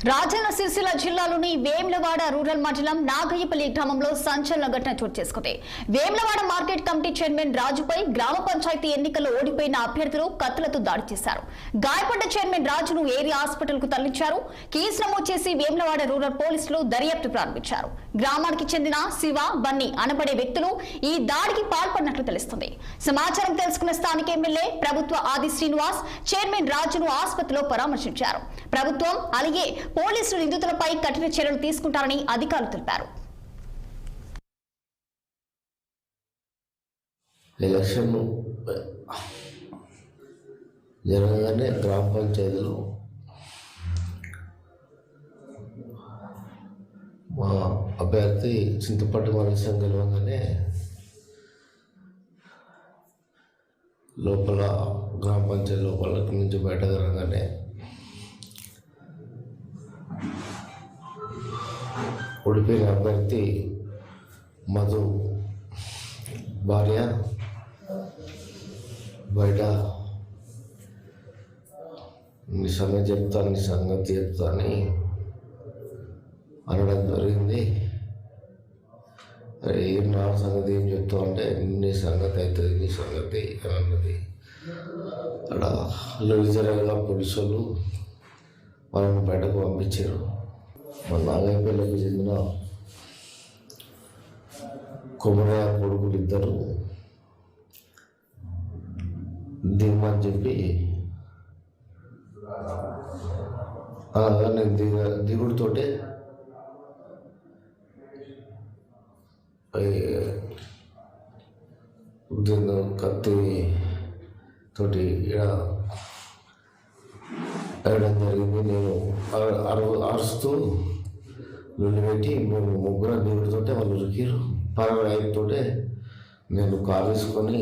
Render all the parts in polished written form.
రాజన్న సిరిసిల్ల జిల్లాలోని వేములవాడ రూరల్ మండలం నాగయ్యపల్లి గ్రామంలో సంచలన ఘటన చోటు చేసుకుంది. వేములవాడ మార్కెట్ కమిటీ చైర్మన్ రాజుపై గ్రామ పంచాయతీ ఎన్నికల్లో ఓడిపోయిన అభ్యర్థులు కత్తులతో దాడి చేశారు. గాయపడ్డ చైర్మన్ రాజును ఏరియా హాస్పిటల్ కు తరలించారు. కేసు నమోదు చేసి వేములవాడ రూరల్ పోలీసులు దర్యాప్తు ప్రారంభించారు. గ్రామానికి చెందిన శివ, బన్నీ అనబడే వ్యక్తులు ఈ దాడికి పాల్పడినట్లు తెలుస్తుంది. సమాచారం తెలుసుకున్న స్థానిక ఎమ్మెల్యే ప్రభుత్వ ఆది శ్రీనివాస్ చైర్మన్ రాజును ఆసుపత్రిలో పరామర్శించారు. ప్రభుత్వం అలాగే పోలీసులు నిందితులపై కఠిన చర్యలు తీసుకుంటారని అధికారులు తెలిపారు. ఎలక్షన్ జరగగానే గ్రామ పంచాయతీలో మా అభ్యర్థి చింతపట్టు మనిషం గెలవగానే లోపల గ్రామ పంచాయతీ లోపల నుంచి బయటకు రాగానే ఓడిపోయిన అభ్యర్థి మధు భార్య బయట నీ సంగతి చెప్తాని అనడం జరిగింది. నా సంగతి ఏం చెప్తావు అంటే నీ సంగతి అవుతుంది, నీ సంగతి అని అన్నది. అక్కడ లొలిజరగా పోలీసు వాళ్ళు వాళ్ళని బయటకు పంపించారు. మన నాగయ్యపల్లికి చెందిన కొమరయ్య కొడుకులు ఇద్దరు దిగమని చెప్పి నేను దిగుడుతోటే కత్తి తోటి వేయడం జరిగింది. నేను అరుస్తూ నుండి పెట్టి ముగ్గురు దిగుడుతోటే వాళ్ళు ఉరికిరు. పరవాయితోటే నేను కారు తీసుకొని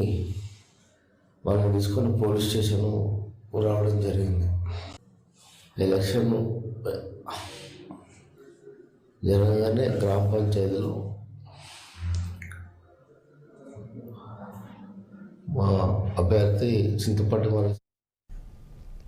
వాళ్ళని తీసుకొని పోలీస్ స్టేషన్ రావడం జరిగింది. ఎలక్షన్ జరగగానే గ్రామ పంచాయతీలో మా అభ్యర్థి చింతపట్టు